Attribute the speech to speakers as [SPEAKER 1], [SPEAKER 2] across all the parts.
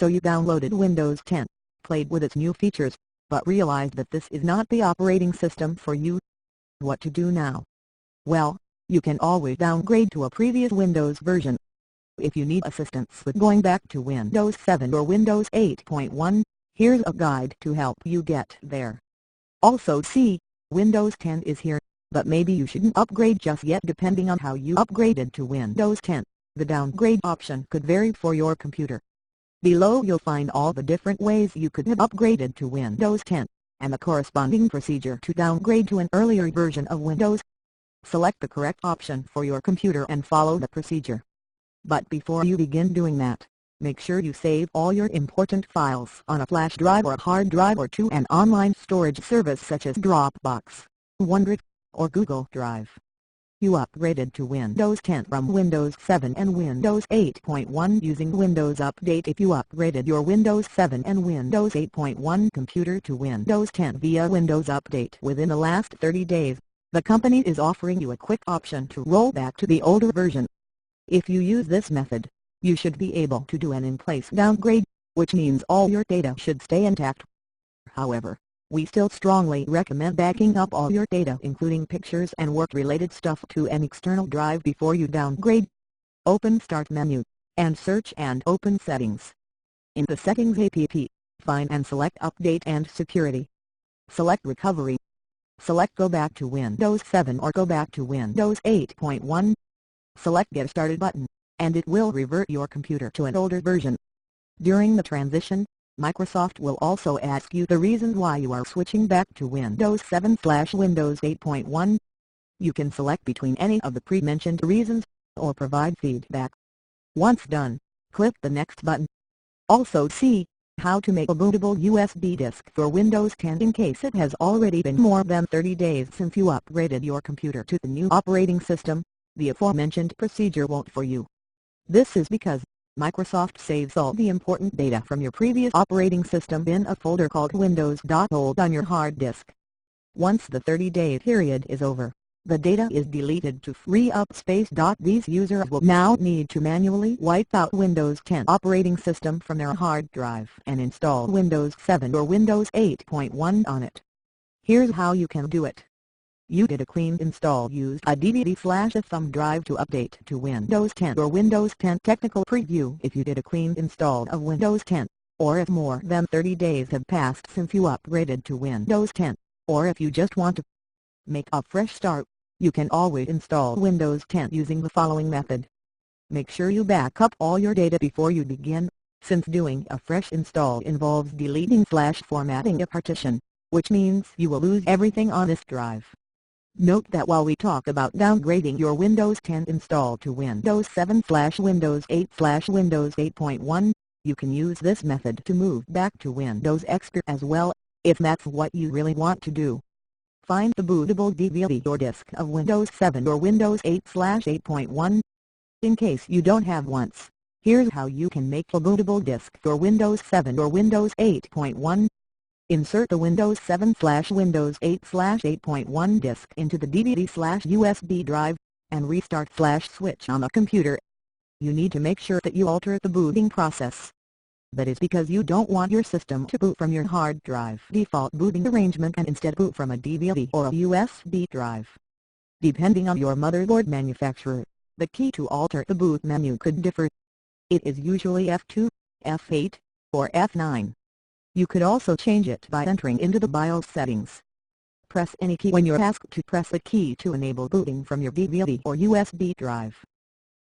[SPEAKER 1] So you downloaded Windows 10, played with its new features, but realized that this is not the operating system for you. What to do now? Well, you can always downgrade to a previous Windows version. If you need assistance with going back to Windows 7 or Windows 8.1, here's a guide to help you get there. Also see, Windows 10 is here, but maybe you shouldn't upgrade just yet depending on how you upgraded to Windows 10. The downgrade option could vary for your computer. Below you'll find all the different ways you could have upgraded to Windows 10, and the corresponding procedure to downgrade to an earlier version of Windows. Select the correct option for your computer and follow the procedure. But before you begin doing that, make sure you save all your important files on a flash drive or a hard drive or to an online storage service such as Dropbox, OneDrive, or Google Drive. You upgraded to Windows 10 from Windows 7 and Windows 8.1 using Windows Update. If you upgraded your Windows 7 and Windows 8.1 computer to Windows 10 via Windows Update within the last 30 days, the company is offering you a quick option to roll back to the older version. If you use this method, you should be able to do an in-place downgrade, which means all your data should stay intact. However, we still strongly recommend backing up all your data including pictures and work-related stuff to an external drive before you downgrade. Open Start menu, and search and open Settings. In the Settings app, find and select Update and Security. Select Recovery. Select Go back to Windows 7 or go back to Windows 8.1. Select Get Started button, and it will revert your computer to an older version. During the transition, Microsoft will also ask you the reason why you are switching back to Windows 7/Windows 8.1. You can select between any of the pre-mentioned reasons, or provide feedback. Once done, click the Next button. Also see, how to make a bootable USB disk for Windows 10 in case it has already been more than 30 days since you upgraded your computer to the new operating system. The aforementioned procedure won't for you. This is because Microsoft saves all the important data from your previous operating system in a folder called Windows.old on your hard disk. Once the 30-day period is over, the data is deleted to free up space. These users will now need to manually wipe out Windows 10 operating system from their hard drive and install Windows 7 or Windows 8.1 on it. Here's how you can do it. You did a clean install. Use a DVD/a thumb drive to update to Windows 10 or Windows 10 Technical Preview if you did a clean install of Windows 10, or if more than 30 days have passed since you upgraded to Windows 10, or if you just want to make a fresh start. You can always install Windows 10 using the following method. Make sure you back up all your data before you begin, since doing a fresh install involves deleting/formatting a partition, which means you will lose everything on this drive. Note that while we talk about downgrading your Windows 10 install to Windows 7/Windows 8/Windows 8.1, you can use this method to move back to Windows XP as well, if that's what you really want to do. Find the bootable DVD or disk of Windows 7 or Windows 8/8.1. In case you don't have one, here's how you can make a bootable disk for Windows 7 or Windows 8.1. Insert the Windows 7/Windows 8/8.1 disk into the DVD/USB drive, and restart flash switch on the computer. You need to make sure that you alter the booting process. That is because you don't want your system to boot from your hard drive default booting arrangement and instead boot from a DVD or a USB drive. Depending on your motherboard manufacturer, the key to alter the boot menu could differ. It is usually F2, F8, or F9. You could also change it by entering into the BIOS settings. Press any key when you're asked to press a key to enable booting from your DVD or USB drive.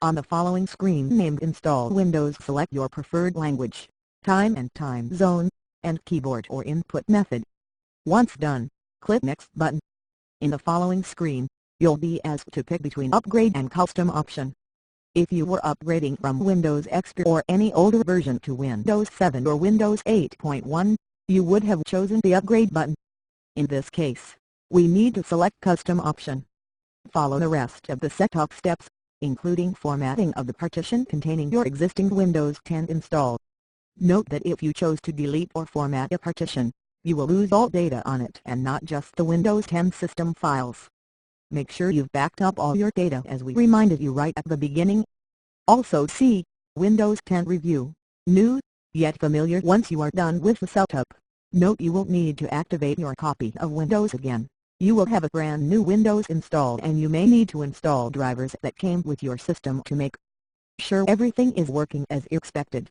[SPEAKER 1] On the following screen named Install Windows, select your preferred language, time and time zone, and keyboard or input method. Once done, click Next button. In the following screen, you'll be asked to pick between Upgrade and Custom option. If you were upgrading from Windows XP or any older version to Windows 7 or Windows 8.1, you would have chosen the Upgrade button. In this case, we need to select Custom option. Follow the rest of the setup steps, including formatting of the partition containing your existing Windows 10 install. Note that if you chose to delete or format a partition, you will lose all data on it and not just the Windows 10 system files. Make sure you've backed up all your data as we reminded you right at the beginning. Also see, Windows 10 Review, New, yet familiar once you are done with the setup. Note you will need to activate your copy of Windows again. You will have a brand new Windows installed and you may need to install drivers that came with your system to make sure everything is working as expected.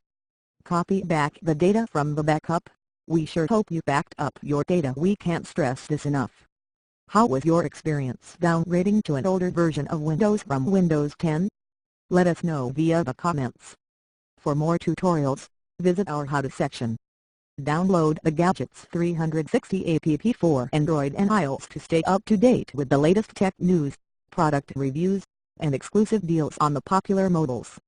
[SPEAKER 1] Copy back the data from the backup. We sure hope you backed up your data. We can't stress this enough. How was your experience downgrading to an older version of Windows from Windows 10? Let us know via the comments. For more tutorials, visit our How To section. Download the Gadgets 360 app for Android and iOS to stay up to date with the latest tech news, product reviews, and exclusive deals on the popular models.